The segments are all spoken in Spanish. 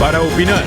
para opinar.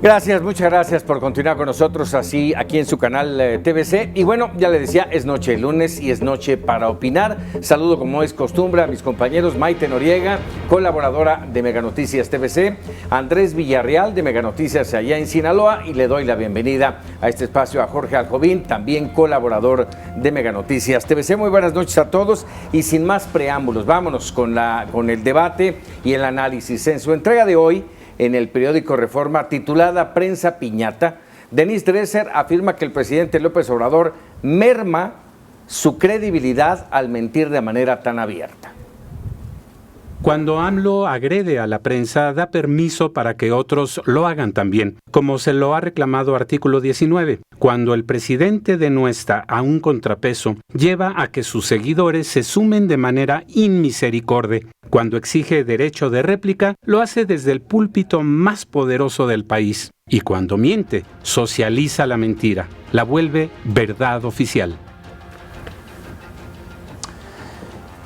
Gracias, muchas gracias por continuar con nosotros así aquí en su canal TVC. Y bueno, ya le decía, es noche de lunes y es noche para opinar. Saludo como es costumbre a mis compañeros Maite Noriega, colaboradora de Mega Noticias TVC, Andrés Villarreal de Mega Noticias allá en Sinaloa, y le doy la bienvenida a este espacio a Jorge Aljovín, también colaborador de Mega Noticias TVC. Muy buenas noches a todos y sin más preámbulos, vámonos con el debate y el análisis. En su entrega de hoy, en el periódico Reforma, titulada Prensa Piñata, Denise Dresser afirma que el presidente López Obrador merma su credibilidad al mentir de manera tan abierta. Cuando AMLO agrede a la prensa, da permiso para que otros lo hagan también, como se lo ha reclamado artículo 19. Cuando el presidente denuestra a un contrapeso, lleva a que sus seguidores se sumen de manera inmisericorde. Cuando exige derecho de réplica, lo hace desde el púlpito más poderoso del país. Y cuando miente, socializa la mentira, la vuelve verdad oficial.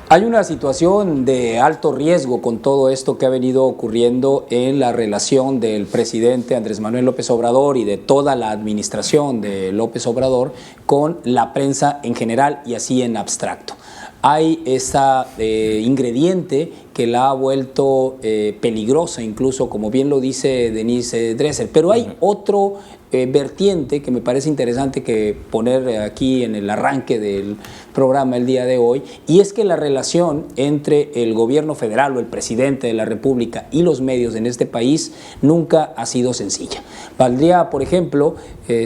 Hay una situación de alto riesgo con todo esto que ha venido ocurriendo en la relación del presidente Andrés Manuel López Obrador y de toda la administración de López Obrador con la prensa en general y así en abstracto. Hay ese ingrediente que la ha vuelto peligrosa, incluso, como bien lo dice Denise Dresser. Pero hay otro vertiente que me parece interesante que poner aquí en el arranque del programa el día de hoy, y es que la relación entre el gobierno federal o el presidente de la República y los medios en este país nunca ha sido sencilla. Valdría, por ejemplo,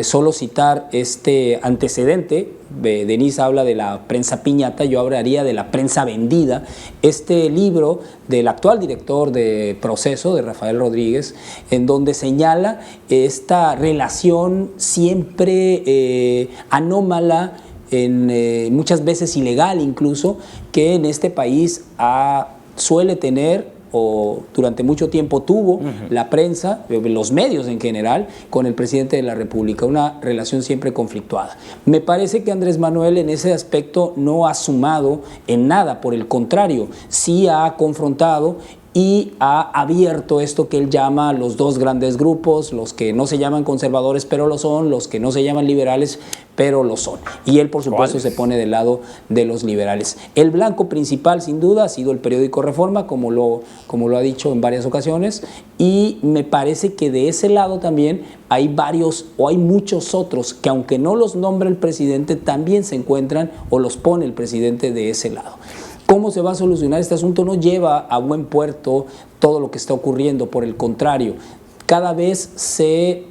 solo citar este antecedente. Denise habla de la prensa piñata, yo hablaría de la prensa vendida. Este libro del actual director de Proceso, de Rafael Rodríguez, en donde señala esta relación siempre anómala, muchas veces ilegal incluso, que en este país suele tener o durante mucho tiempo tuvo la prensa, los medios en general, con el presidente de la República, una relación siempre conflictuada. Me parece que Andrés Manuel en ese aspecto no ha sumado en nada, por el contrario, sí ha confrontado y ha abierto esto que él llama los dos grandes grupos, los que no se llaman conservadores pero lo son, los que no se llaman liberales pero lo son. Y él, por supuesto, se pone del lado de los liberales. El blanco principal, sin duda, ha sido el periódico Reforma, como lo ha dicho en varias ocasiones, y me parece que de ese lado también hay varios o hay muchos otros que, aunque no los nombra el presidente, también se encuentran o los pone el presidente de ese lado. ¿Cómo se va a solucionar este asunto? No lleva a buen puerto todo lo que está ocurriendo, por el contrario, cada vez se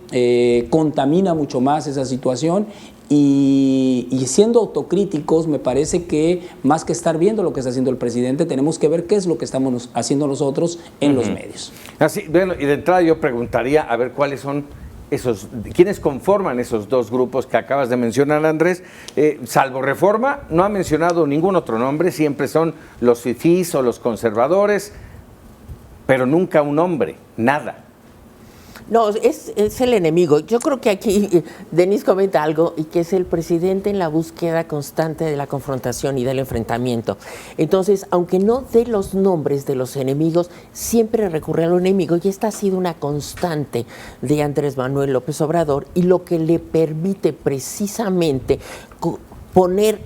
contamina mucho más esa situación. Y siendo autocríticos, me parece que más que estar viendo lo que está haciendo el presidente, tenemos que ver qué es lo que estamos haciendo nosotros en los medios. Así, bueno, y de entrada yo preguntaría a ver cuáles son quiénes conforman esos dos grupos que acabas de mencionar, Andrés. Salvo Reforma, no ha mencionado ningún otro nombre, siempre son los fifís o los conservadores, pero nunca un hombre, nada. No, es el enemigo. Yo creo que aquí Denise comenta algo, y que es el presidente en la búsqueda constante de la confrontación y del enfrentamiento. Entonces, aunque no dé los nombres de los enemigos, siempre recurre al enemigo, y esta ha sido una constante de Andrés Manuel López Obrador, y lo que le permite precisamente poner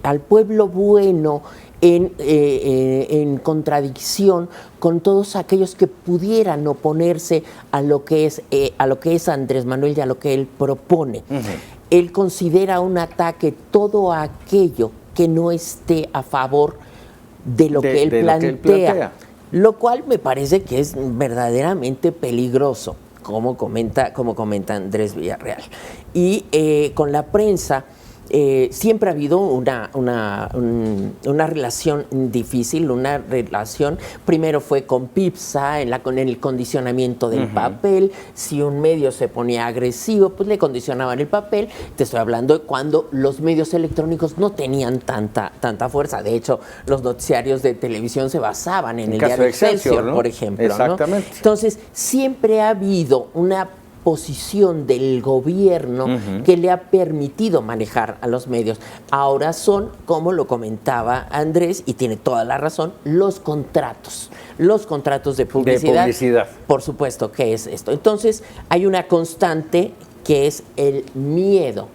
al pueblo bueno en contradicción con todos aquellos que pudieran oponerse a lo que es Andrés Manuel y a lo que él propone. Él considera un ataque todo aquello que no esté a favor de lo que él plantea, lo cual me parece que es verdaderamente peligroso, como comenta Andrés Villarreal. Y con la prensa siempre ha habido una relación difícil, una relación, primero fue con PIPSA, con el condicionamiento del papel. Si un medio se ponía agresivo, pues le condicionaban el papel. Te estoy hablando de cuando los medios electrónicos no tenían tanta fuerza. De hecho, los noticiarios de televisión se basaban en el diario Excelsior, ¿no? Por ejemplo. Exactamente. ¿No? Entonces, siempre ha habido una imposición del gobierno que le ha permitido manejar a los medios. Ahora son, como lo comentaba Andrés, y tiene toda la razón, los contratos de publicidad. De publicidad. Por supuesto que es esto. Entonces, hay una constante que es el miedo,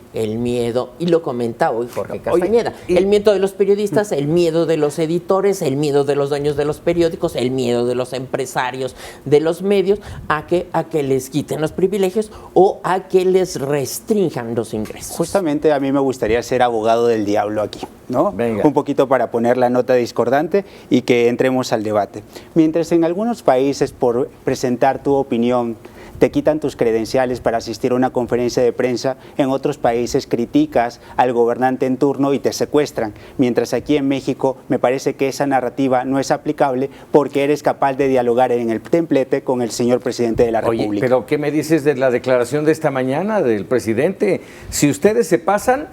y lo comenta hoy Jorge Castañeda, el miedo de los periodistas, el miedo de los editores, el miedo de los dueños de los periódicos, el miedo de los empresarios de los medios a que les quiten los privilegios o a que les restrinjan los ingresos. Justamente a mí me gustaría ser abogado del diablo aquí, ¿no? Venga. Un poquito para poner la nota discordante y que entremos al debate. Mientras en algunos países por presentar tu opinión te quitan tus credenciales para asistir a una conferencia de prensa, en otros países criticas al gobernante en turno y te secuestran, mientras aquí en México me parece que esa narrativa no es aplicable porque eres capaz de dialogar en el templete con el señor presidente de la República. Oye, pero ¿qué me dices de la declaración de esta mañana del presidente? Si ustedes se pasan,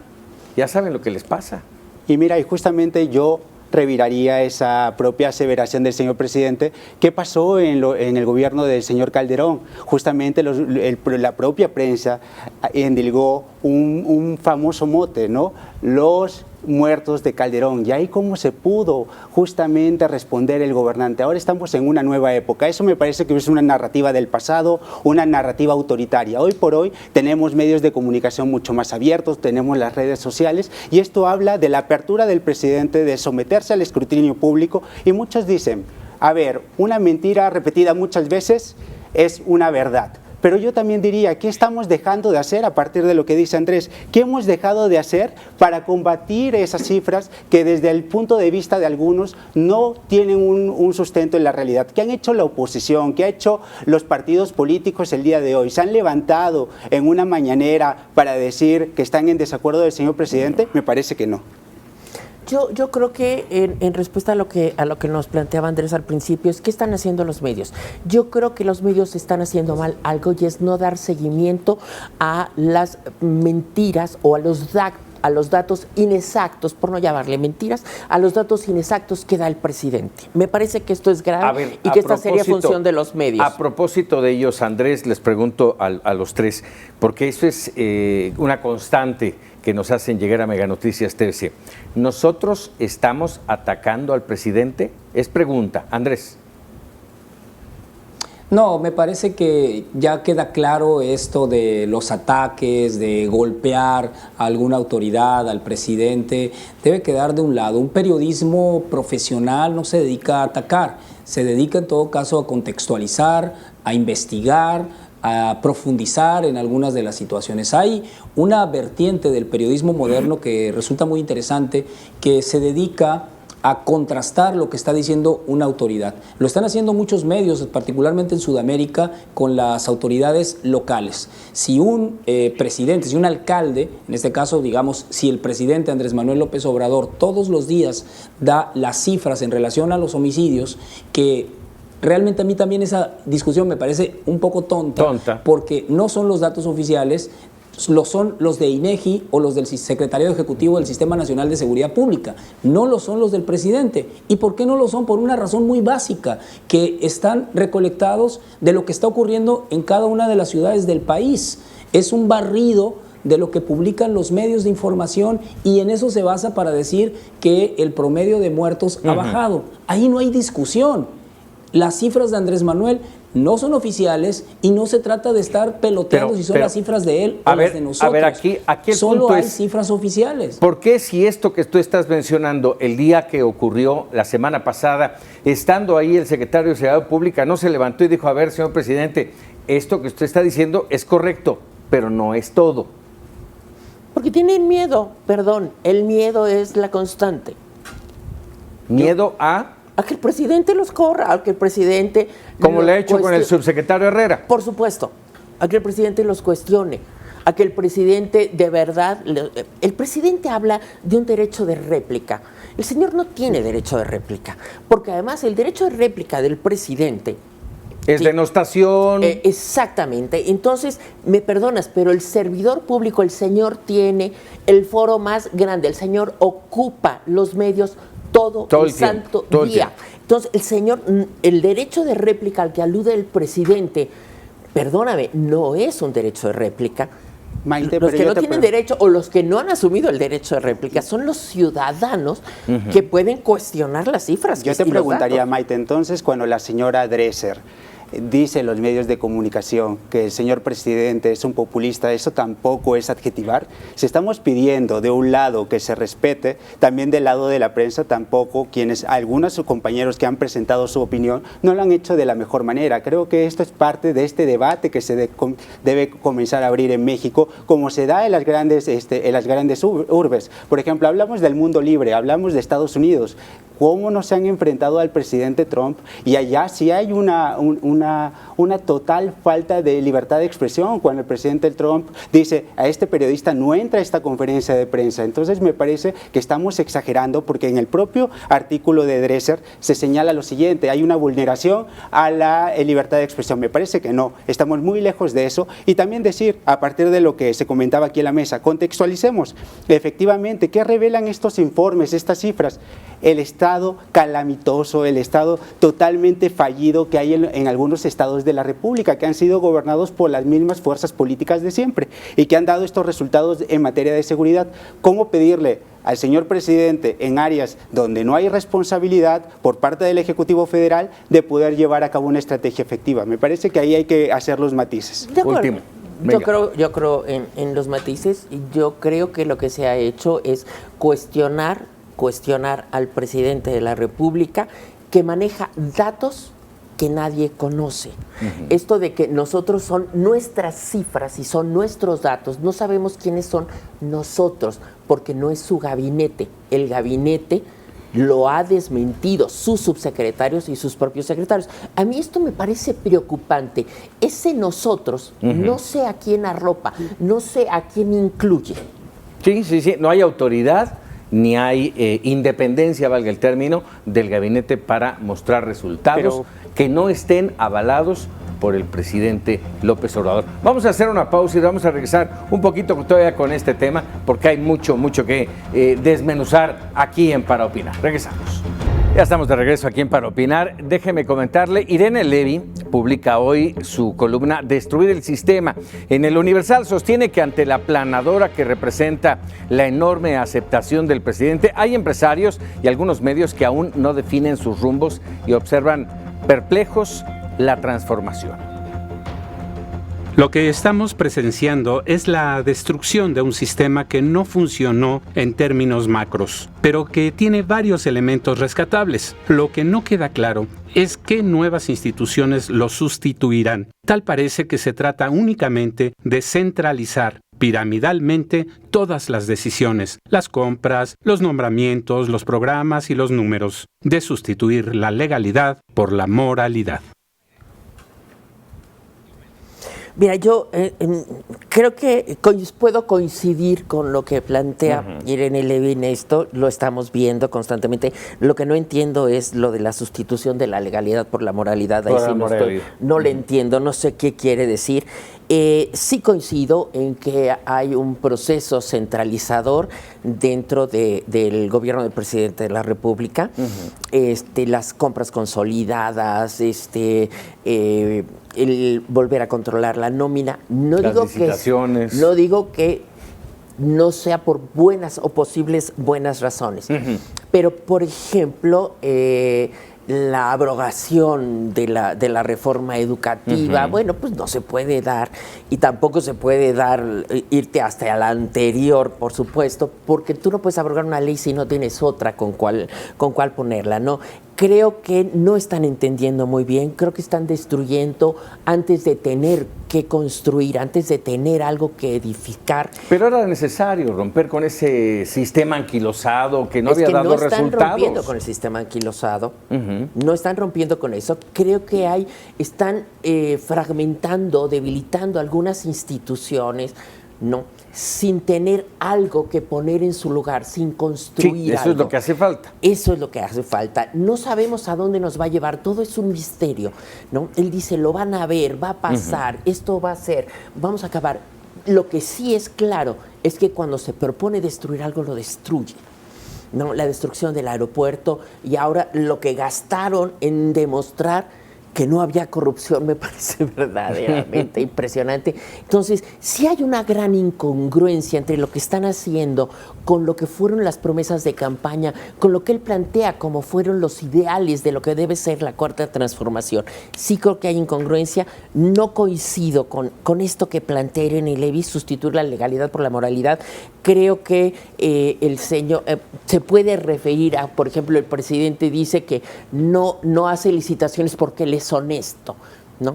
ya saben lo que les pasa. Y mira, y justamente yo reviraría esa propia aseveración del señor presidente. ¿Qué pasó en el gobierno del señor Calderón? Justamente la propia prensa endilgó un famoso mote, ¿no? Los muertos de Calderón. Y ahí cómo se pudo justamente responder el gobernante. Ahora estamos en una nueva época. Eso me parece que es una narrativa del pasado, una narrativa autoritaria. Hoy por hoy tenemos medios de comunicación mucho más abiertos, tenemos las redes sociales y esto habla de la apertura del presidente de someterse al escrutinio público y muchos dicen, a ver, una mentira repetida muchas veces es una verdad. Pero yo también diría, ¿qué estamos dejando de hacer a partir de lo que dice Andrés? ¿Qué hemos dejado de hacer para combatir esas cifras que desde el punto de vista de algunos no tienen un sustento en la realidad? ¿Qué han hecho la oposición? ¿Qué han hecho los partidos políticos el día de hoy? ¿Se han levantado en una mañanera para decir que están en desacuerdo del señor presidente? Me parece que no. Yo creo que en respuesta a lo que nos planteaba Andrés al principio, es ¿qué están haciendo los medios? Yo creo que los medios están haciendo mal algo y es no dar seguimiento a las mentiras o a los datos inexactos, por no llamarle mentiras, a los datos inexactos que da el presidente. Me parece que esto es grave y que esta sería función de los medios. A propósito de ellos, Andrés, les pregunto a los tres, porque eso es una constante que nos hacen llegar a Mega Noticias TVC. ¿Nosotros estamos atacando al presidente? Es pregunta. Andrés. No, me parece que ya queda claro esto de los ataques, de golpear a alguna autoridad, al presidente, debe quedar de un lado. Un periodismo profesional no se dedica a atacar, se dedica en todo caso a contextualizar, a investigar, a profundizar en algunas de las situaciones. Hay una vertiente del periodismo moderno que resulta muy interesante, que se dedica a contrastar lo que está diciendo una autoridad. Lo están haciendo muchos medios, particularmente en Sudamérica, con las autoridades locales. Si un presidente, si un alcalde, en este caso, digamos, si el presidente Andrés Manuel López Obrador todos los días da las cifras en relación a los homicidios, que realmente a mí también esa discusión me parece un poco tonta, porque no son los datos oficiales, son los de INEGI o los del Secretariado Ejecutivo del Sistema Nacional de Seguridad Pública, no lo son los del presidente. ¿Y por qué no lo son? Por una razón muy básica, que están recolectados de lo que está ocurriendo en cada una de las ciudades del país. Es un barrido de lo que publican los medios de información y en eso se basa para decir que el promedio de muertos ha bajado. Ahí no hay discusión. Las cifras de Andrés Manuel no son oficiales y no se trata de estar peloteando si son las cifras de él o las de nosotros. A ver, aquí el solo punto hay es, cifras oficiales. ¿Por qué si esto que tú estás mencionando, el día que ocurrió la semana pasada, estando ahí el secretario de Seguridad Pública, no se levantó y dijo, a ver, señor presidente, esto que usted está diciendo es correcto, pero no es todo? Porque tienen miedo, perdón, el miedo es la constante. ¿Miedo a que el presidente los corra, a que el presidente... Como le ha hecho con el subsecretario Herrera. Por supuesto, a que el presidente los cuestione, a que el presidente de verdad... El presidente habla de un derecho de réplica. El señor no tiene derecho de réplica, porque además el derecho de réplica del presidente... Es denostación. Exactamente. Entonces, me perdonas, pero el servidor público, el señor tiene el foro más grande, el señor ocupa los medios todo el santo día. Entonces, el señor, el derecho de réplica al que alude el presidente, perdóname, no es un derecho de réplica. Maite, Los pero que yo no te tienen pregunto. derecho o los que no han asumido el derecho de réplica son los ciudadanos que pueden cuestionar las cifras. Yo te y los preguntaría, datos. Maite, entonces, cuando la señora Dresser dice en los medios de comunicación que el señor presidente es un populista, ¿eso tampoco es adjetivar? Si estamos pidiendo de un lado que se respete, también del lado de la prensa tampoco, algunos de sus compañeros que han presentado su opinión no lo han hecho de la mejor manera. Creo que esto es parte de este debate que se debe comenzar a abrir en México, como se da en las grandes urbes. Por ejemplo, hablamos del mundo libre, hablamos de Estados Unidos. ¿Cómo no se han enfrentado al presidente Trump? Y allá sí hay una total falta de libertad de expresión cuando el presidente Trump dice a este periodista no entra a esta conferencia de prensa. Entonces me parece que estamos exagerando porque en el propio artículo de Dresser se señala lo siguiente: hay una vulneración a la libertad de expresión. Me parece que no, estamos muy lejos de eso. Y también decir, a partir de lo que se comentaba aquí en la mesa, contextualicemos efectivamente qué revelan estos informes, estas cifras. El estado calamitoso, el estado totalmente fallido que hay en algunos estados de la República, que han sido gobernados por las mismas fuerzas políticas de siempre y que han dado estos resultados en materia de seguridad. ¿Cómo pedirle al señor presidente en áreas donde no hay responsabilidad por parte del Ejecutivo Federal de poder llevar a cabo una estrategia efectiva? Me parece que ahí hay que hacer los matices. De acuerdo. Último. Yo creo en los matices. Yo creo que lo que se ha hecho es cuestionar al presidente de la República, que maneja datos que nadie conoce. Esto de que nosotros son nuestras cifras y son nuestros datos, no sabemos quiénes son nosotros, porque no es su gabinete. El gabinete lo ha desmentido, sus subsecretarios y sus propios secretarios. A mí esto me parece preocupante. Ese nosotros, no sé a quién arropa, no sé a quién incluye. Sí, no hay autoridad ni hay independencia, valga el término, del gabinete para mostrar resultados que no estén avalados por el presidente López Obrador. Vamos a hacer una pausa y vamos a regresar un poquito todavía con este tema, porque hay mucho que desmenuzar aquí en Para Opinar. Regresamos. Ya estamos de regreso aquí en Para Opinar. Déjeme comentarle, Irene Levy publica hoy su columna Destruir el Sistema. En el Universal sostiene que ante la aplanadora que representa la enorme aceptación del presidente, hay empresarios y algunos medios que aún no definen sus rumbos y observan perplejos la transformación. Lo que estamos presenciando es la destrucción de un sistema que no funcionó en términos macros, pero que tiene varios elementos rescatables. Lo que no queda claro es qué nuevas instituciones lo sustituirán. Tal parece que se trata únicamente de centralizar piramidalmente todas las decisiones, las compras, los nombramientos, los programas y los números, de sustituir la legalidad por la moralidad. Mira, yo creo que puedo coincidir con lo que plantea Irene Levy en esto, lo estamos viendo constantemente. Lo que no entiendo es lo de la sustitución de la legalidad por la moralidad. Ahí sí no le entiendo, no sé qué quiere decir. Sí coincido en que hay un proceso centralizador dentro del gobierno del presidente de la República, las compras consolidadas, el volver a controlar la nómina. No digo que no sea por buenas o posibles buenas razones, pero por ejemplo la abrogación de la reforma educativa, bueno, pues no se puede dar, y tampoco se puede dar, irte hasta la anterior, por supuesto, porque tú no puedes abrogar una ley si no tienes otra con cuál ponerla, ¿no? Creo que no están entendiendo muy bien, creo que están destruyendo antes de tener que construir, antes de tener algo que edificar. Pero era necesario romper con ese sistema anquilosado que no había dado resultados. No están rompiendo con el sistema anquilosado, no están rompiendo con eso. Creo que están fragmentando, debilitando algunas instituciones, ¿no? Sin tener algo que poner en su lugar, sin construir eso algo. es lo que hace falta. Eso es lo que hace falta. No sabemos a dónde nos va a llevar, todo es un misterio, ¿no? Él dice, lo van a ver, va a pasar, esto va a ser, vamos a acabar. Lo que sí es claro es que cuando se propone destruir algo, lo destruye, ¿no? La destrucción del aeropuerto y ahora lo que gastaron en demostrar que no había corrupción me parece verdaderamente impresionante. Entonces, sí hay una gran incongruencia entre lo que están haciendo con lo que fueron las promesas de campaña, con lo que él plantea como fueron los ideales de lo que debe ser la Cuarta Transformación. Sí creo que hay incongruencia, no coincido con esto que plantea Irene Levy, sustituir la legalidad por la moralidad. Creo que el señor se puede referir a, por ejemplo, el presidente dice que no hace licitaciones porque él es honesto, ¿no?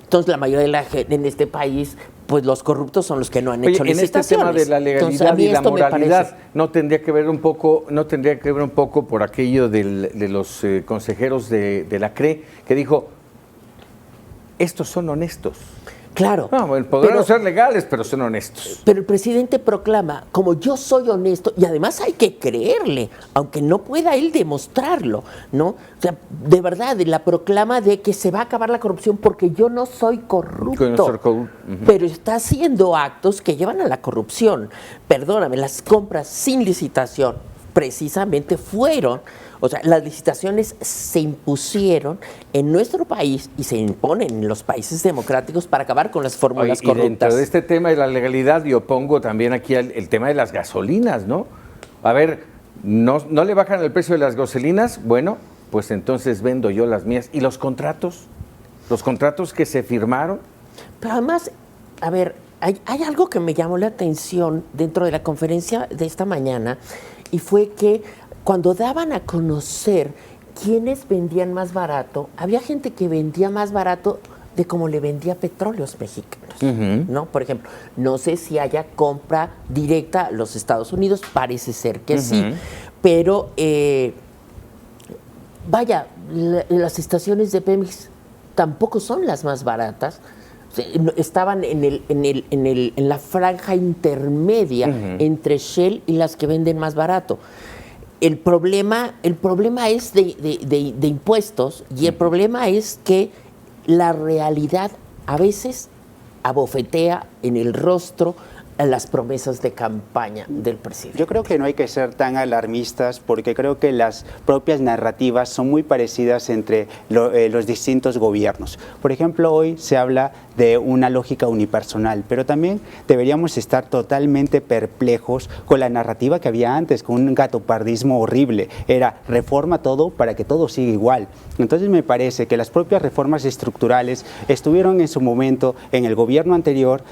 Entonces la mayoría de la gente en este país, pues los corruptos son los que no han hecho licitaciones. En este tema de la legalidad y la moralidad, ¿no tendría que ver un poco por aquello de los consejeros de la CRE que dijo, estos son honestos? Claro. No, podrán no ser legales, pero son honestos. Pero el presidente proclama, como yo soy honesto, y además hay que creerle, aunque no pueda él demostrarlo, ¿no? O sea, de verdad, la proclama de que se va a acabar la corrupción porque yo no soy corrupto. Pero está haciendo actos que llevan a la corrupción. Perdóname, las compras sin licitación precisamente fueron, o sea, las licitaciones se impusieron en nuestro país y se imponen en los países democráticos para acabar con las fórmulas corruptas. Y dentro de este tema de la legalidad yo pongo también aquí el tema de las gasolinas, ¿no? A ver, ¿no le bajan el precio de las gasolinas? Bueno, pues entonces vendo yo las mías. ¿Y los contratos? ¿Los contratos que se firmaron? Pero además, a ver, hay algo que me llamó la atención dentro de la conferencia de esta mañana, y fue que cuando daban a conocer quiénes vendían más barato, había gente que vendía más barato de cómo le vendía Petróleos Mexicanos, ¿no? Por ejemplo, no sé si haya compra directa a los Estados Unidos, parece ser que sí, pero vaya, las estaciones de Pemex tampoco son las más baratas. Estaban en la franja intermedia entre Shell y las que venden más barato. El problema es de impuestos, y el problema es que la realidad a veces abofetea en el rostro a las promesas de campaña del presidente. Yo creo que no hay que ser tan alarmistas, porque creo que las propias narrativas son muy parecidas entre los distintos gobiernos. Por ejemplo, hoy se habla de una lógica unipersonal, pero también deberíamos estar totalmente perplejos con la narrativa que había antes, con un gatopardismo horrible. Era reforma todo para que todo siga igual. Entonces me parece que las propias reformas estructurales estuvieron en su momento en el gobierno anterior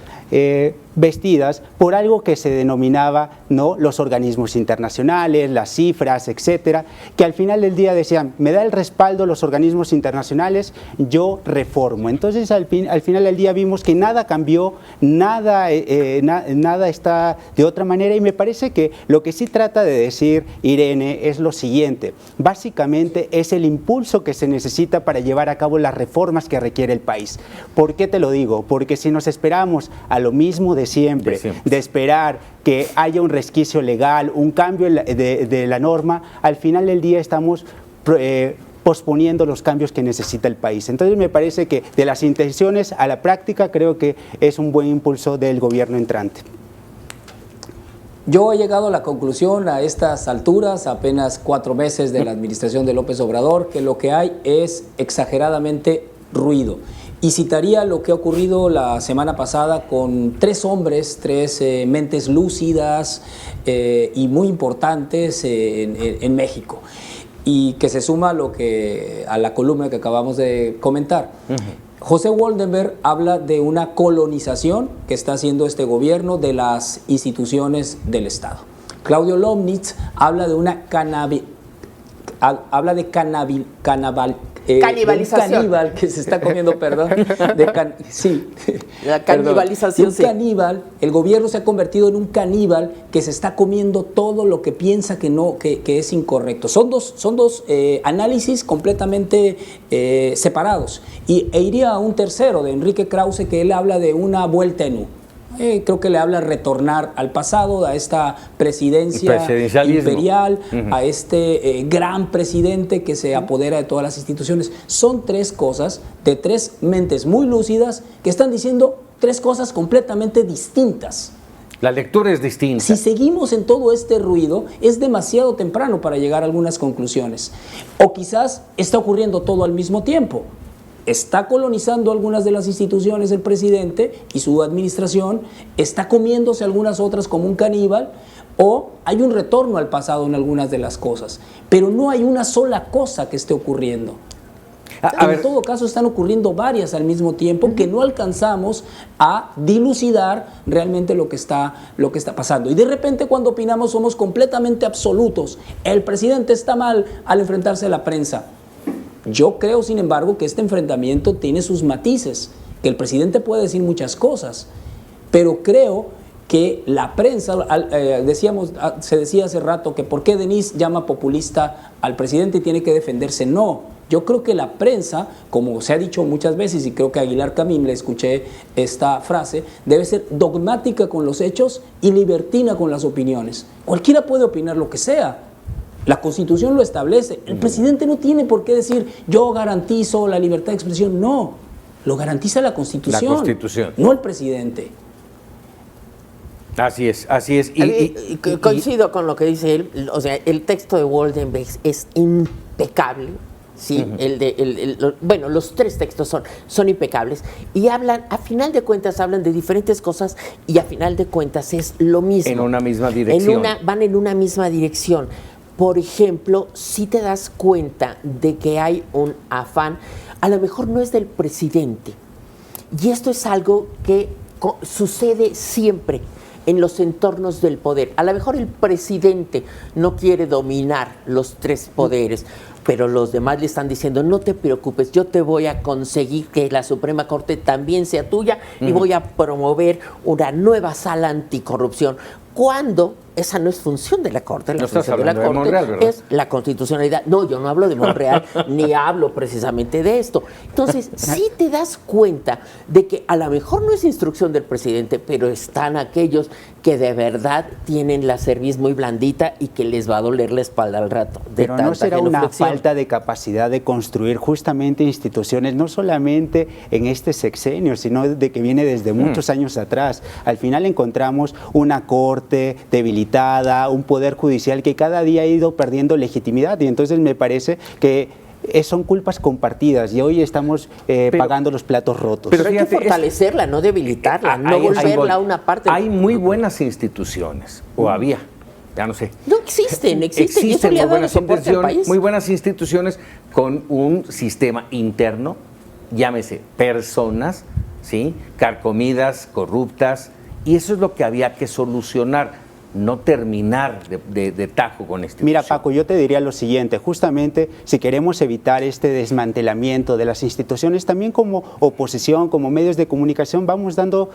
vestidas por algo que se denominaba, ¿no?, los organismos internacionales, las cifras, etcétera, que al final del día decían, me da el respaldo los organismos internacionales, yo reformo. Entonces al final del día vimos que nada cambió, nada está de otra manera, y me parece que lo que sí trata de decir Irene es lo siguiente: básicamente es el impulso que se necesita para llevar a cabo las reformas que requiere el país. ¿Por qué te lo digo? Porque si nos esperamos a lo mismo de siempre, de esperar que haya un resquicio legal, un cambio de la norma, al final del día estamos posponiendo los cambios que necesita el país. Entonces me parece que de las intenciones a la práctica creo que es un buen impulso del gobierno entrante. Yo he llegado a la conclusión a estas alturas, apenas 4 meses de la administración de López Obrador, que lo que hay es exageradamente ruido. Y citaría lo que ha ocurrido la semana pasada con 3 hombres, 3 mentes lúcidas y muy importantes en México, y que se suma a la columna que acabamos de comentar. José Woldenberg habla de una colonización que está haciendo este gobierno de las instituciones del Estado. Claudio Lomnitz habla de una canibalización. Un caníbal que se está comiendo, perdón. La canibalización, un caníbal. El gobierno se ha convertido en un caníbal que se está comiendo todo lo que piensa que es incorrecto. Son dos análisis completamente separados. E iría a un tercero de Enrique Krause, que él habla de una vuelta en U. Creo que le habla retornar al pasado, a esta presidencia imperial, a este gran presidente que se apodera de todas las instituciones. Son 3 cosas de 3 mentes muy lúcidas que están diciendo 3 cosas completamente distintas. La lectura es distinta. Si seguimos en todo este ruido, es demasiado temprano para llegar a algunas conclusiones. O quizás está ocurriendo todo al mismo tiempo. está colonizando algunas de las instituciones el presidente y su administración, está comiéndose algunas otras como un caníbal, o hay un retorno al pasado en algunas de las cosas, pero no hay una sola cosa que esté ocurriendo. En todo caso están ocurriendo varias al mismo tiempo que no alcanzamos a dilucidar realmente lo que está pasando. Y de repente cuando opinamos somos completamente absolutos. El presidente está mal al enfrentarse a la prensa. Yo creo, sin embargo, que este enfrentamiento tiene sus matices, que el presidente puede decir muchas cosas, pero creo que la prensa, se decía hace rato que por qué Denise llama populista al presidente y tiene que defenderse. No, yo creo que la prensa, como se ha dicho muchas veces, y creo que a Aguilar Camín le escuché esta frase, debe ser dogmática con los hechos y libertina con las opiniones. Cualquiera puede opinar lo que sea. La Constitución lo establece. El presidente no tiene por qué decir yo garantizo la libertad de expresión. No, lo garantiza la Constitución. La Constitución. No el presidente. Así es, así es. Coincido con lo que dice él. O sea, el texto de Woldenberg es impecable. Sí, bueno, los tres textos son impecables y hablan, a final de cuentas, hablan de diferentes cosas y a final de cuentas es lo mismo. En una misma dirección. Van en una misma dirección. Por ejemplo, si te das cuenta de que hay un afán, a lo mejor no es del presidente, y esto es algo que sucede siempre en los entornos del poder. A lo mejor el presidente no quiere dominar los tres poderes, pero los demás le están diciendo, no te preocupes, yo te voy a conseguir que la Suprema Corte también sea tuya y voy a promover una nueva sala anticorrupción. Cuando esa no es función de la Corte, la función de la Corte Monreal, es la constitucionalidad. No, yo no hablo de Monreal, ni hablo precisamente de esto. Entonces, sí te das cuenta de que a lo mejor no es instrucción del presidente, pero están aquellos que de verdad tienen la cerviz muy blandita y que les va a doler la espalda al rato. Pero no será una falta de capacidad de construir justamente instituciones, no solamente en este sexenio, sino de que viene desde muchos años atrás. Al final encontramos una Corte debilitada, un poder judicial que cada día ha ido perdiendo legitimidad, y entonces me parece que son culpas compartidas y hoy estamos pagando los platos rotos. Pero hay que fortalecerla, no debilitarla, no volverla a una parte. Hay muy buenas instituciones, o había, ya no sé. No existen, y eso le ha dado soporte al país. Muy buenas instituciones con un sistema interno, llámese personas, ¿sí? Carcomidas, corruptas, y eso es lo que había que solucionar. No terminar de tajo con este. Mira, Paco, yo te diría lo siguiente, justamente si queremos evitar este desmantelamiento de las instituciones, también como oposición, como medios de comunicación, vamos dando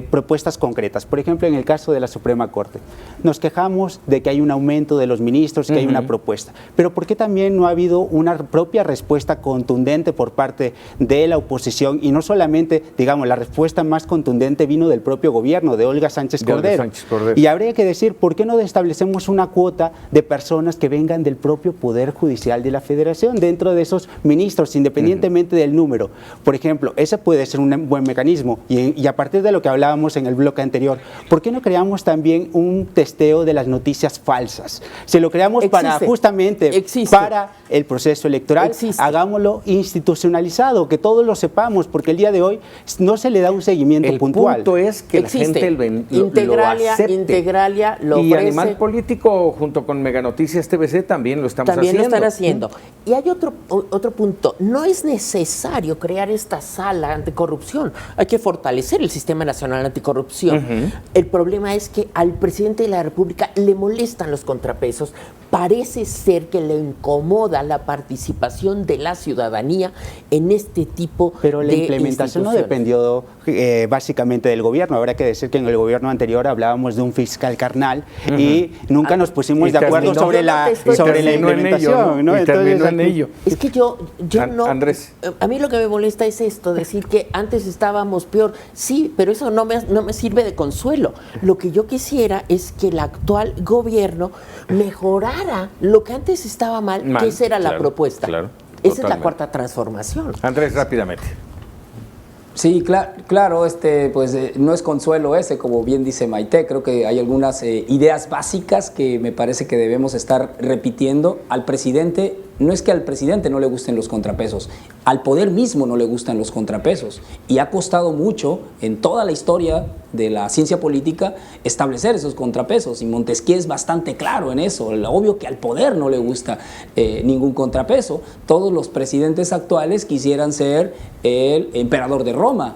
propuestas concretas. Por ejemplo, en el caso de la Suprema Corte, nos quejamos de que hay un aumento de los ministros, que hay una propuesta, pero ¿por qué también no ha habido una propia respuesta contundente por parte de la oposición? Y no solamente, digamos, la respuesta más contundente vino del propio gobierno, de Olga Sánchez Cordero. Y habría que decir, ¿por qué no establecemos una cuota de personas que vengan del propio Poder Judicial de la Federación dentro de esos ministros, independientemente del número? Por ejemplo, ese puede ser un buen mecanismo. Y a partir de lo que hablábamos en el bloque anterior, ¿por qué no creamos también un testeo de las noticias falsas? Si lo creamos para el proceso electoral, hagámoslo institucionalizado, que todos lo sepamos, porque el día de hoy no se le da un seguimiento puntual. El punto es que la gente lo acepte. Lo y Animal Político, junto con Mega Noticias TVC, también lo estamos haciendo. También lo están haciendo. Y hay otro punto. No es necesario crear esta sala anticorrupción. Hay que fortalecer el Sistema Nacional Anticorrupción. El problema es que al presidente de la República le molestan los contrapesos. Parece ser que le incomoda la participación de la ciudadanía en este tipo de Pero la implementación no dependió básicamente del gobierno. Habrá que decir que en el gobierno anterior hablábamos de un fiscal carnal y nunca nos pusimos de acuerdo sobre la implementación. Y terminó en ello. Es que yo no... Andrés. A mí lo que me molesta es esto, decir que antes estábamos peor. Sí, pero eso no me sirve de consuelo. Lo que yo quisiera es que el actual gobierno mejorara lo que antes estaba mal, que esa era la propuesta. Claro, esa es la cuarta transformación. Andrés, rápidamente. Sí, claro, pues no es consuelo ese, como bien dice Maite. Creo que hay algunas ideas básicas que me parece que debemos estar repitiendo. Al presidente, no es que al presidente no le gusten los contrapesos, al poder mismo no le gustan los contrapesos. Y ha costado mucho en toda la historia de la ciencia política establecer esos contrapesos. Y Montesquieu es bastante claro en eso. Obvio que al poder no le gusta ningún contrapeso. Todos los presidentes actuales quisieran ser el emperador de Roma.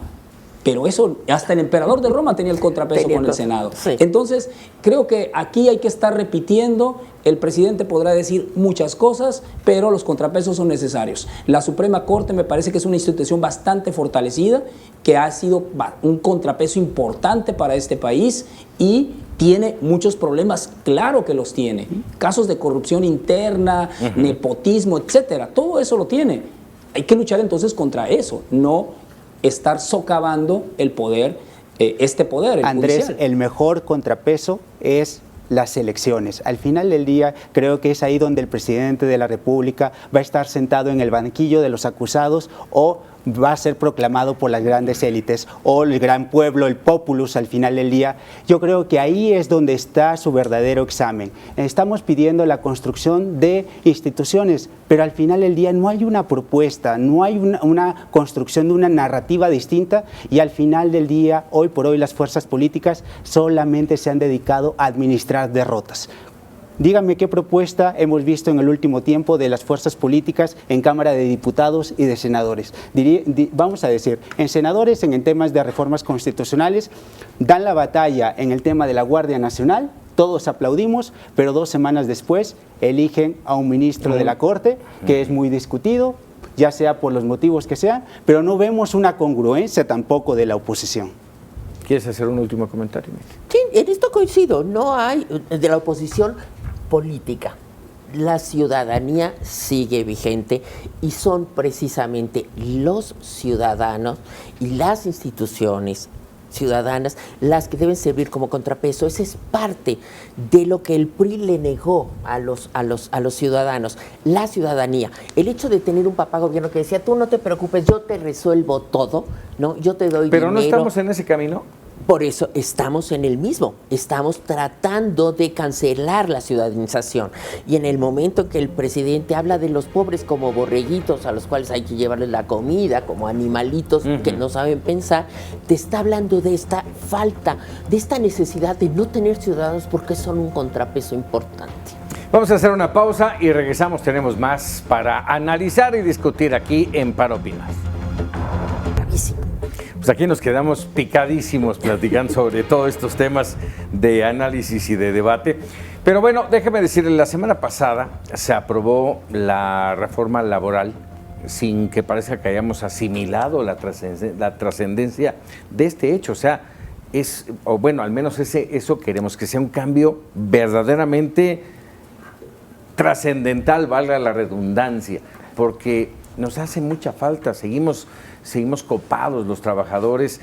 Pero eso, hasta el emperador de Roma tenía el contrapeso con el Senado. Sí. Entonces, creo que aquí hay que estar repitiendo. El presidente podrá decir muchas cosas, pero los contrapesos son necesarios. La Suprema Corte me parece que es una institución bastante fortalecida, que ha sido un contrapeso importante para este país y tiene muchos problemas, claro que los tiene. Casos de corrupción interna, nepotismo, etcétera, todo eso lo tiene. Hay que luchar entonces contra eso, no estar socavando el poder, este poder, el Andrés, judicial. el mejor contrapeso es las elecciones. Al final del día, creo que es ahí donde el presidente de la República va a estar sentado en el banquillo de los acusados o va a ser proclamado por las grandes élites o el gran pueblo, el populus al final del día. Yo creo que ahí es donde está su verdadero examen. Estamos pidiendo la construcción de instituciones, pero al final del día no hay una propuesta, no hay una construcción de una narrativa distinta y al final del día, hoy por hoy, las fuerzas políticas solamente se han dedicado a administrar derrotas. Díganme qué propuesta hemos visto en el último tiempo de las fuerzas políticas en Cámara de Diputados y de Senadores. Vamos a decir, en senadores, en temas de reformas constitucionales, dan la batalla en el tema de la Guardia Nacional, todos aplaudimos, pero 2 semanas después eligen a un ministro de la Corte, que es muy discutido, ya sea por los motivos que sean, pero no vemos una congruencia tampoco de la oposición. ¿Quieres hacer un último comentario? Sí, en esto coincido, no hay de la oposición política. La ciudadanía sigue vigente y son precisamente los ciudadanos y las instituciones ciudadanas las que deben servir como contrapeso. Esa es parte de lo que el PRI le negó a los ciudadanos, la ciudadanía. El hecho de tener un papá gobierno que decía, tú no te preocupes, yo te resuelvo todo, ¿no? Yo te doy Pero dinero. no estamos en ese camino. Por eso estamos en el mismo, estamos tratando de cancelar la ciudadanización. Y en el momento que el presidente habla de los pobres como borreguitos a los cuales hay que llevarles la comida, como animalitos que no saben pensar, te está hablando de esta falta, de esta necesidad de no tener ciudadanos porque son un contrapeso importante. Vamos a hacer una pausa y regresamos. Tenemos más para analizar y discutir aquí en Para Opinar. Bravísimo. Pues aquí nos quedamos picadísimos platicando sobre todos estos temas de análisis y de debate. Pero bueno, déjeme decirle, la semana pasada se aprobó la reforma laboral sin que parezca que hayamos asimilado la trascendencia de este hecho. O sea, al menos eso queremos, que sea un cambio verdaderamente trascendental, valga la redundancia, porque nos hace mucha falta, seguimos copados los trabajadores.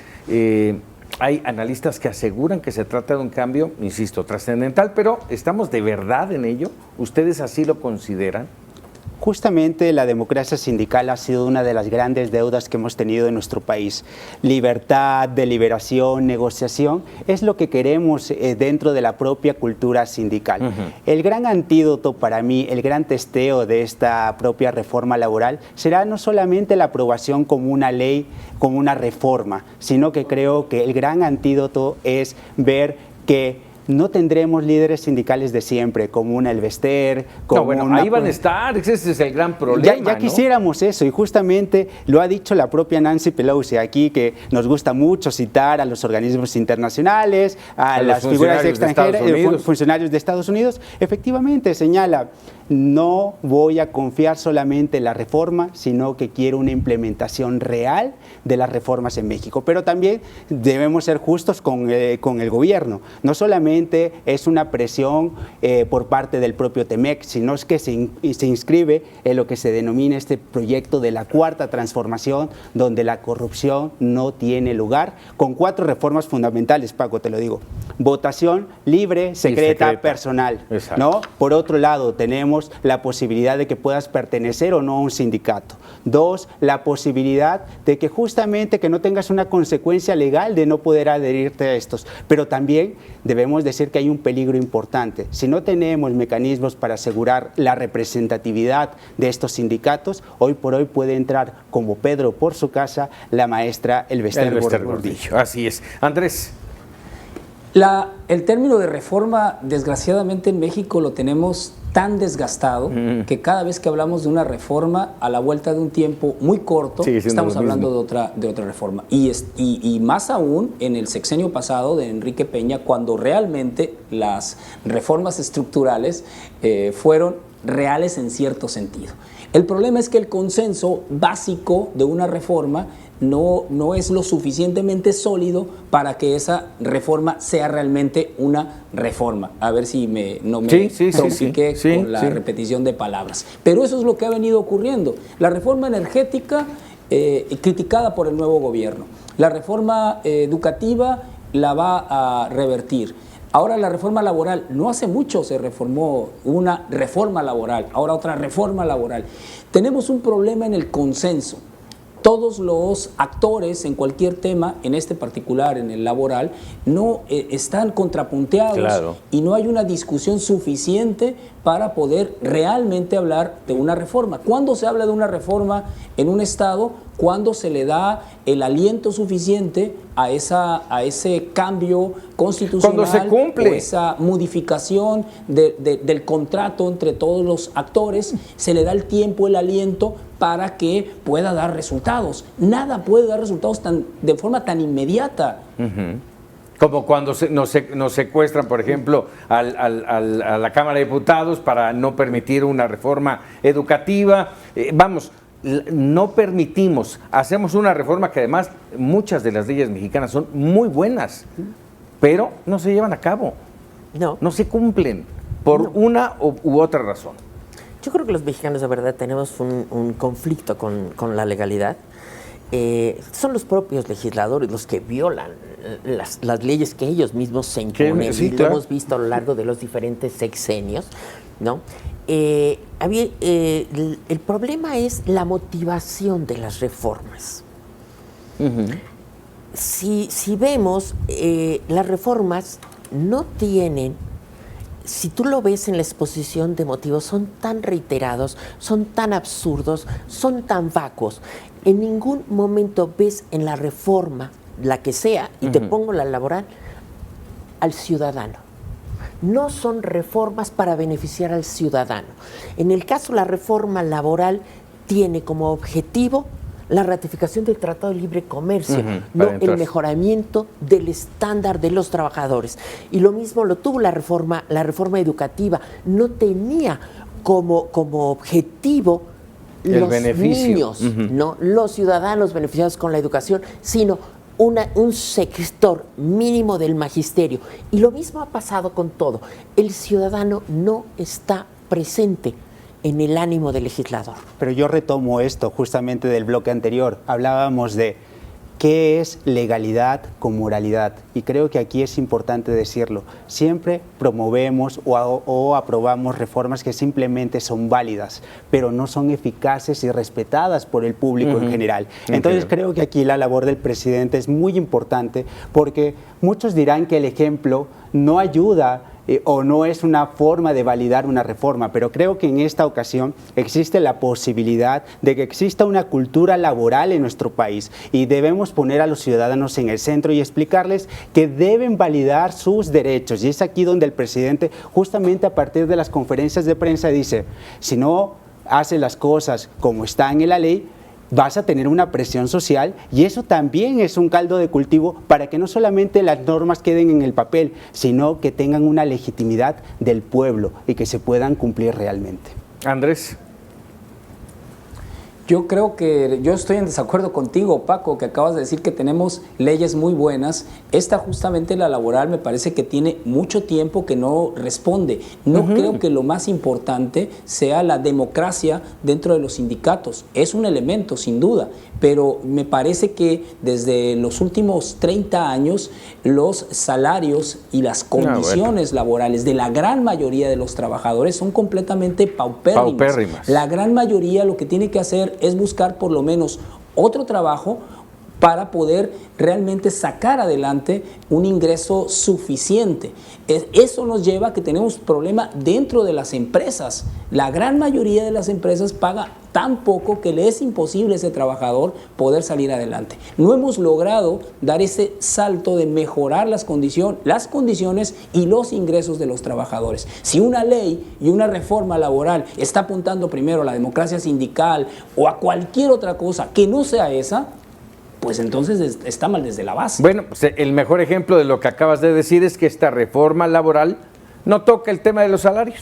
Hay analistas que aseguran que se trata de un cambio, insisto, trascendental, pero ¿estamos de verdad en ello? ¿Ustedes así lo consideran? Justamente la democracia sindical ha sido una de las grandes deudas que hemos tenido en nuestro país. Libertad, deliberación, negociación, es lo que queremos dentro de la propia cultura sindical. El gran antídoto para mí, el gran testeo de esta propia reforma laboral será no solamente la aprobación como una ley, como una reforma, sino que creo que el gran antídoto es ver que no tendremos líderes sindicales de siempre, como una Elvester, como ahí van a estar, ese es el gran problema. Ya quisiéramos eso, y justamente lo ha dicho la propia Nancy Pelosi aquí, que nos gusta mucho citar a los organismos internacionales, a las figuras extranjeras, funcionarios de Estados Unidos. Efectivamente, señala, no voy a confiar solamente en la reforma, sino que quiero una implementación real de las reformas en México. Pero también debemos ser justos con el gobierno. No solamente es una presión por parte del propio TEMEC, sino es que se inscribe en lo que se denomina este proyecto de la cuarta transformación, donde la corrupción no tiene lugar, con 4 reformas fundamentales, Paco, te lo digo. votación libre, secreta, personal, Exacto. ¿no? Por otro lado, tenemos la posibilidad de que puedas pertenecer o no a un sindicato. 2, la posibilidad de que justamente que no tengas una consecuencia legal de no poder adherirte a estos. Pero también debemos decir que hay un peligro importante. Si no tenemos mecanismos para asegurar la representatividad de estos sindicatos, hoy por hoy puede entrar como Pedro por su casa la maestra Elbester Gordillo. Así es. Andrés. El término de reforma, desgraciadamente en México lo tenemos tan desgastado que cada vez que hablamos de una reforma, a la vuelta de un tiempo muy corto, estamos hablando de otra reforma. Y más aún en el sexenio pasado de Enrique Peña, cuando realmente las reformas estructurales fueron reales en cierto sentido. El problema es que el consenso básico de una reforma no es lo suficientemente sólido para que esa reforma sea realmente una reforma. A ver si no me trompiqué con la repetición de palabras. Pero eso es lo que ha venido ocurriendo. La reforma energética, criticada por el nuevo gobierno. La reforma educativa la va a revertir. Ahora la reforma laboral, no hace mucho se reformó una reforma laboral, ahora otra reforma laboral. Tenemos un problema en el consenso. Todos los actores en cualquier tema, en este particular, en el laboral, no están contrapunteados y no hay una discusión suficiente para poder realmente hablar de una reforma. ¿Cuándo se habla de una reforma en un Estado? Cuando se le da el aliento suficiente a ese cambio constitucional, cuando se cumple, o esa modificación del contrato entre todos los actores, se le da el tiempo, el aliento para que pueda dar resultados. Nada puede dar resultados de forma tan inmediata. Como cuando nos secuestran, por ejemplo, a la Cámara de Diputados para no permitir una reforma educativa. No permitimos, hacemos una reforma que además muchas de las leyes mexicanas son muy buenas, pero no se llevan a cabo, no se cumplen por una u otra razón. Yo creo que los mexicanos de verdad tenemos un conflicto con la legalidad. Son los propios legisladores los que violan las leyes que ellos mismos se imponen, y lo hemos visto a lo largo de los diferentes sexenios, ¿no? El problema es la motivación de las reformas. Si vemos, las reformas no tienen, si tú lo ves en la exposición de motivos, son tan reiterados, son tan absurdos, son tan vacuos. En ningún momento ves en la reforma, la que sea, y te pongo la laboral, al ciudadano. No son reformas para beneficiar al ciudadano. En el caso de la reforma laboral, tiene como objetivo la ratificación del Tratado de Libre Comercio, no el mejoramiento del estándar de los trabajadores. Y lo mismo lo tuvo la reforma educativa. No tenía como objetivo los niños, no los ciudadanos beneficiados con la educación, sino un sector mínimo del magisterio. Y lo mismo ha pasado con todo. El ciudadano no está presente en el ánimo del legislador. Pero yo retomo esto justamente del bloque anterior. Hablábamos de qué es legalidad con moralidad. Y creo que aquí es importante decirlo. Siempre promovemos o aprobamos reformas que simplemente son válidas, pero no son eficaces y respetadas por el público en general. Entonces creo que aquí la labor del presidente es muy importante, porque muchos dirán que el ejemplo no ayuda o no es una forma de validar una reforma, pero creo que en esta ocasión existe la posibilidad de que exista una cultura laboral en nuestro país, y debemos poner a los ciudadanos en el centro y explicarles que deben validar sus derechos. Y es aquí donde el presidente, justamente a partir de las conferencias de prensa, dice: si no hace las cosas como están en la ley, vas a tener una presión social, y eso también es un caldo de cultivo para que no solamente las normas queden en el papel, sino que tengan una legitimidad del pueblo y que se puedan cumplir realmente. Andrés. Yo creo que yo estoy en desacuerdo contigo, Paco, que acabas de decir que tenemos leyes muy buenas. Esta justamente, la laboral, me parece que tiene mucho tiempo que no responde. No creo que lo más importante sea la democracia dentro de los sindicatos. Es un elemento, sin duda, pero me parece que desde los últimos 30 años los salarios y las condiciones laborales de la gran mayoría de los trabajadores son completamente paupérrimas. La gran mayoría lo que tiene que hacer es buscar por lo menos otro trabajo para poder realmente sacar adelante un ingreso suficiente. Eso nos lleva a que tenemos problema dentro de las empresas. La gran mayoría de las empresas paga tan poco que le es imposible a ese trabajador poder salir adelante. No hemos logrado dar ese salto de mejorar las condiciones y los ingresos de los trabajadores. Si una ley y una reforma laboral está apuntando primero a la democracia sindical o a cualquier otra cosa que no sea esa, pues entonces está mal desde la base. Bueno, pues el mejor ejemplo de lo que acabas de decir es que esta reforma laboral no toca el tema de los salarios.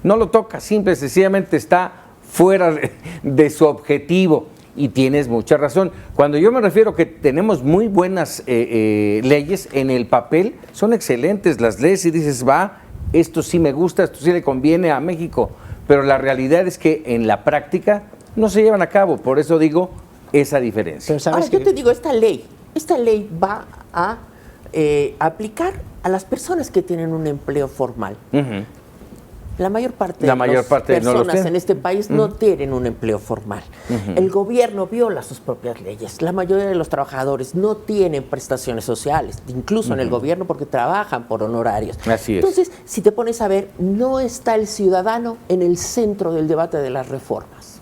No lo toca, simple y sencillamente está fuera de su objetivo. Y tienes mucha razón. Cuando yo me refiero que tenemos muy buenas leyes, en el papel son excelentes las leyes y dices, esto sí me gusta, esto sí le conviene a México. Pero la realidad es que en la práctica no se llevan a cabo. Por eso digo esa diferencia. Ahora, yo te digo, esta ley va a aplicar a las personas que tienen un empleo formal. La mayor parte de las personas en este país no tienen un empleo formal. El gobierno viola sus propias leyes. La mayoría de los trabajadores no tienen prestaciones sociales, incluso en el gobierno, porque trabajan por honorarios. Así es. Entonces, si te pones a ver, no está el ciudadano en el centro del debate de las reformas.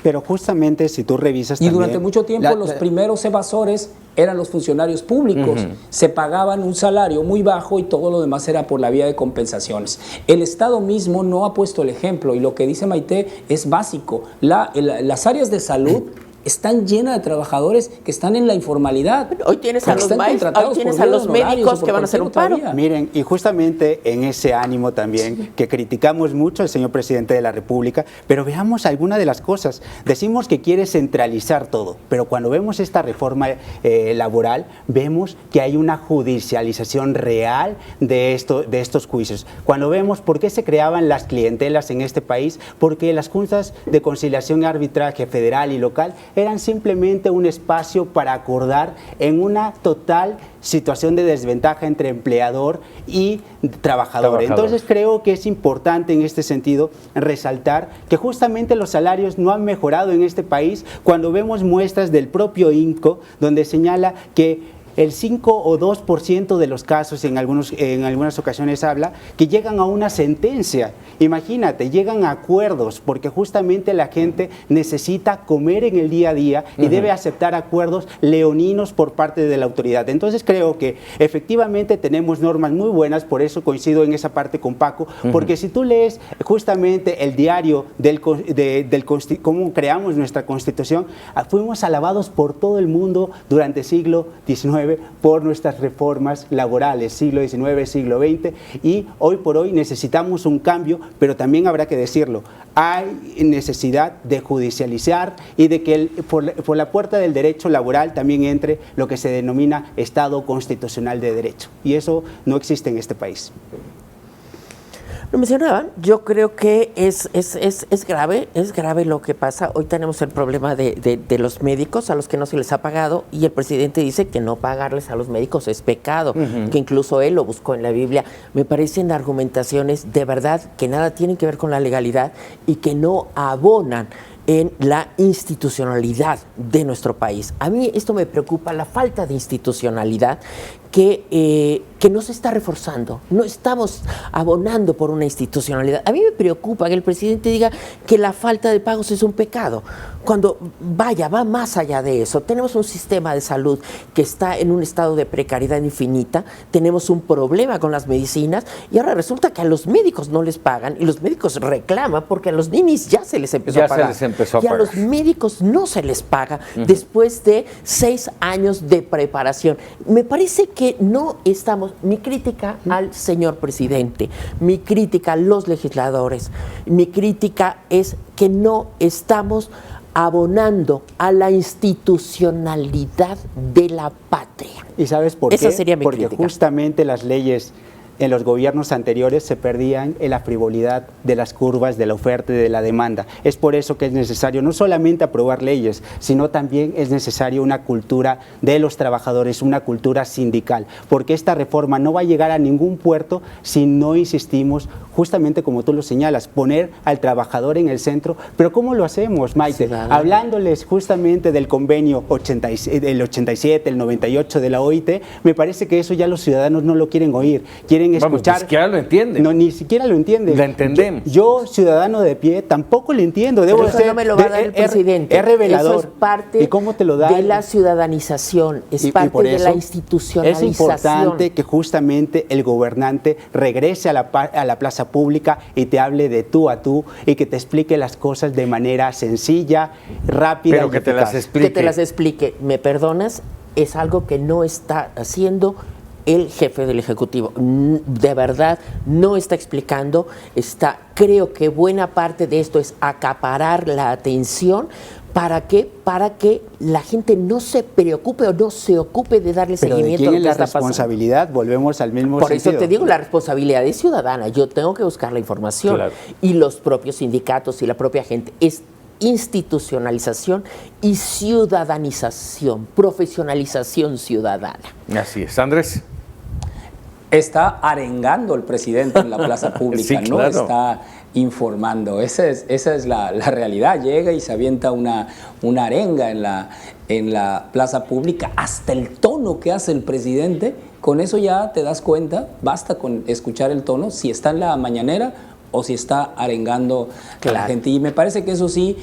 Pero justamente si tú revisas y durante mucho tiempo los primeros evasores eran los funcionarios públicos. Se pagaban un salario muy bajo y todo lo demás era por la vía de compensaciones. El Estado mismo no ha puesto el ejemplo y lo que dice Maite es básico. Las áreas de salud están llenas de trabajadores que están en la informalidad. Hoy tienes a los maestros, hoy tienes a los médicos que van a hacer un paro. Miren, y justamente en ese ánimo también, que criticamos mucho al señor presidente de la República, pero veamos alguna de las cosas. Decimos que quiere centralizar todo, pero cuando vemos esta reforma laboral, vemos que hay una judicialización real de estos juicios. Cuando vemos por qué se creaban las clientelas en este país, porque las juntas de conciliación y arbitraje federal y local eran simplemente un espacio para acordar en una total situación de desventaja entre empleador y trabajador. Entonces creo que es importante en este sentido resaltar que justamente los salarios no han mejorado en este país cuando vemos muestras del propio INCO donde señala que el 5 o 2% de los casos, en algunas ocasiones habla, que llegan a una sentencia. Imagínate, llegan a acuerdos, porque justamente la gente necesita comer en el día a día y debe aceptar acuerdos leoninos por parte de la autoridad. Entonces creo que efectivamente tenemos normas muy buenas, por eso coincido en esa parte con Paco, porque si tú lees justamente el diario cómo creamos nuestra Constitución, fuimos alabados por todo el mundo durante el siglo XIX por nuestras reformas laborales, siglo XIX, siglo XX, y hoy por hoy necesitamos un cambio, pero también habrá que decirlo, hay necesidad de judicializar y de que por la puerta del derecho laboral también entre lo que se denomina Estado constitucional de derecho, y eso no existe en este país. Lo mencionaban, yo creo que es grave lo que pasa. Hoy tenemos el problema de los médicos a los que no se les ha pagado y el presidente dice que no pagarles a los médicos es pecado, que incluso él lo buscó en la Biblia. Me parecen argumentaciones de verdad que nada tienen que ver con la legalidad y que no abonan en la institucionalidad de nuestro país. A mí esto me preocupa, la falta de institucionalidad que no se está reforzando, no estamos abonando por una institucionalidad. A mí me preocupa que el presidente diga que la falta de pagos es un pecado, cuando va más allá de eso. Tenemos un sistema de salud que está en un estado de precariedad infinita, tenemos un problema con las medicinas y ahora resulta que a los médicos no les pagan y los médicos reclaman porque a los ninis ya se les empezó a pagar. Y a los médicos no se les paga después de 6 años de preparación. Me parece que no estamos, mi crítica al señor presidente, mi crítica a los legisladores, mi crítica es que no estamos abonando a la institucionalidad de la patria. ¿Y sabes por Esa qué? sería mi Porque crítica. justamente las leyes en los gobiernos anteriores se perdían en la frivolidad de las curvas de la oferta y de la demanda. Es por eso que es necesario no solamente aprobar leyes, sino también es necesario una cultura de los trabajadores, una cultura sindical, porque esta reforma no va a llegar a ningún puerto si no insistimos, justamente como tú lo señalas, poner al trabajador en el centro. Pero ¿cómo lo hacemos, Maite? Ciudadano. Hablándoles justamente del convenio 87, el 98 de la OIT, me parece que eso ya los ciudadanos no lo quieren oír, quieren escuchar. Ni siquiera lo entienden. No, ni siquiera lo entienden. Lo entendemos. Yo, ciudadano de pie, tampoco lo entiendo. Pero Debo eso ser, no me lo va a dar el presidente. Es revelador. Eso es parte ¿Y cómo te lo da? de la ciudadanización, es Y parte por de eso la institucionalización. Es importante que justamente el gobernante regrese a la plaza pública y te hable de tú a tú y que te explique las cosas de manera sencilla, rápida. Pero y que te eficaz. las explique. Que te las explique. ¿Me perdonas? Es algo que no está haciendo el jefe del Ejecutivo. De verdad, no está explicando. Creo que buena parte de esto es acaparar la atención. ¿Para qué? Para que la gente no se preocupe o no se ocupe de darle Pero ¿de seguimiento quién a lo es que la está pasando. responsabilidad? Volvemos al mismo Por sentido. eso te digo, la responsabilidad es ciudadana. Yo tengo que buscar la información. Claro. Y los propios sindicatos y la propia gente. Es institucionalización y ciudadanización, profesionalización ciudadana. Así es. Andrés. Está arengando el presidente en la plaza pública, Sí, no claro. está informando. Esa es la realidad. Llega y se avienta una arenga en la plaza pública. Hasta el tono que hace el presidente, con eso ya te das cuenta, basta con escuchar el tono, si está en la mañanera o si está arengando a la gente. Y me parece que eso sí,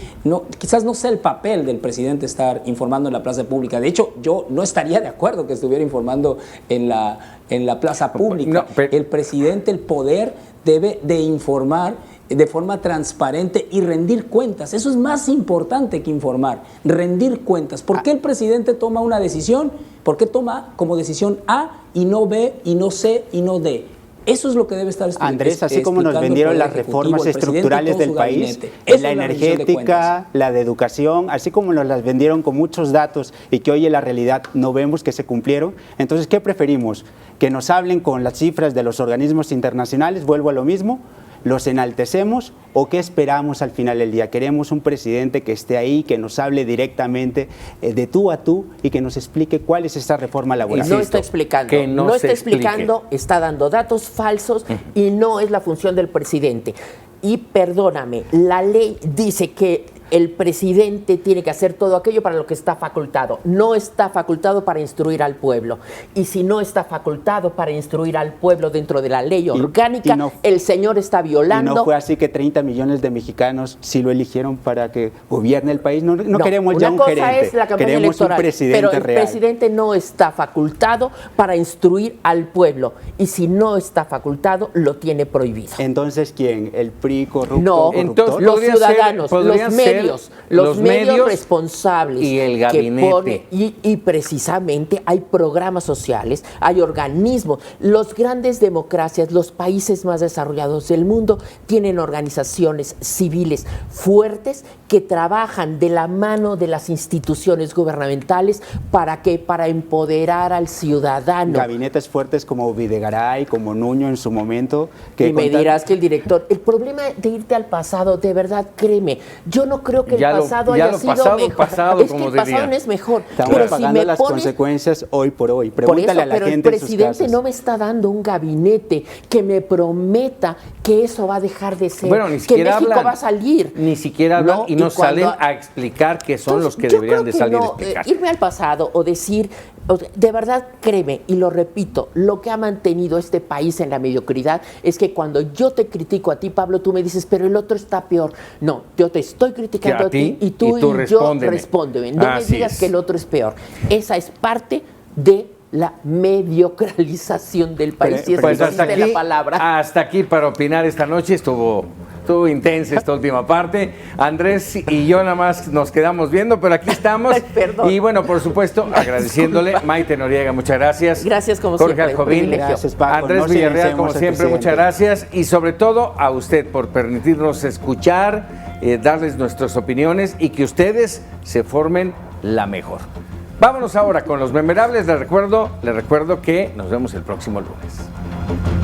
quizás no sea el papel del presidente estar informando en la plaza pública. De hecho, yo no estaría de acuerdo que estuviera informando en la plaza pública. No, pero el presidente, el poder, debe de informar de forma transparente y rendir cuentas. Eso es más importante que informar, rendir cuentas. ¿Por qué el presidente toma una decisión? ¿Por qué toma como decisión A y no B y no C y no D? Eso es lo que debe estar Andrés, así como nos explicando vendieron el las Poder Ejecutivo, reformas el presidente y estructurales todo del su país, gabinete. Eso la es la rendición de energética, cuentas. la de educación, así como nos las vendieron con muchos datos y que hoy en la realidad no vemos que se cumplieron. Entonces, ¿qué preferimos? ¿Que nos hablen con las cifras de los organismos internacionales? Vuelvo a lo mismo. ¿Los enaltecemos o qué esperamos al final del día? Queremos un presidente que esté ahí, que nos hable directamente de tú a tú y que nos explique cuál es esta reforma laboral. No está explicando, que no está se explicando, está dando datos falsos y no es la función del presidente. Y perdóname, la ley dice que el presidente tiene que hacer todo aquello para lo que está facultado. No está facultado para instruir al pueblo. Y si no está facultado para instruir al pueblo dentro de la ley orgánica, el señor está violando. Y no fue así que 30 millones de mexicanos sí lo eligieron para que gobierne el país. No queremos ya un gerente, una cosa es la campaña queremos electoral, un presidente pero el real. presidente no está facultado para instruir al pueblo. Y si no está facultado, lo tiene prohibido. Entonces, ¿quién? ¿El PRI corrupto? No, corruptor? entonces, los podría ciudadanos, ser- podrían los ser los medios medios responsables y el que gabinete. pone- y precisamente hay programas sociales, hay organismos. Los grandes democracias, los países más desarrollados del mundo tienen organizaciones civiles fuertes que trabajan de la mano de las instituciones gubernamentales. ¿Para qué? Para empoderar al ciudadano. Gabinetes fuertes como Videgaray, como Nuño en su momento. Y me dirás que el director, el problema de irte al pasado, de verdad, créeme, yo no creo que Ya el lo- pasado ya haya lo sido pasado, mejor. pasado, es que como el pasado dirían. no es mejor. Estamos Pero si pagando me las pones, consecuencias hoy por hoy. por Pregúntale eso, a la pero gente el en sus presidente casas. no me está dando un gabinete que me prometa que eso va a dejar de ser, Bueno, ni que siquiera México hablan. va a salir. Ni siquiera hablan No, y no y cuando- salen a explicar que son Entonces, los que yo deberían creo de que salir a no, explicar. irme al pasado o decir, de verdad, créeme, y lo repito, lo que ha mantenido este país en la mediocridad es que cuando yo te critico a ti, Pablo, tú me dices, pero el otro está peor. No, yo te estoy criticando Que a a ti ti y tú yo respóndeme. No me Así digas es. que el otro es peor. Esa es parte de la mediocralización del país, si es que Pues existe la palabra. hasta aquí para opinar esta noche. Estuvo intensa esta última parte. Andrés y yo nada más nos quedamos viendo, pero aquí estamos. Ay, perdón. Y bueno, por supuesto, agradeciéndole. Maite Noriega, muchas gracias. Gracias, como Jorge siempre, un Aljovín. privilegio. Gracias, Paco. Andrés No Villarreal, silenciemos como al siempre, presidente. muchas gracias. Y sobre todo a usted por permitirnos escuchar darles nuestras opiniones y que ustedes se formen la mejor. Vámonos ahora con los memorables. Les recuerdo que nos vemos el próximo lunes.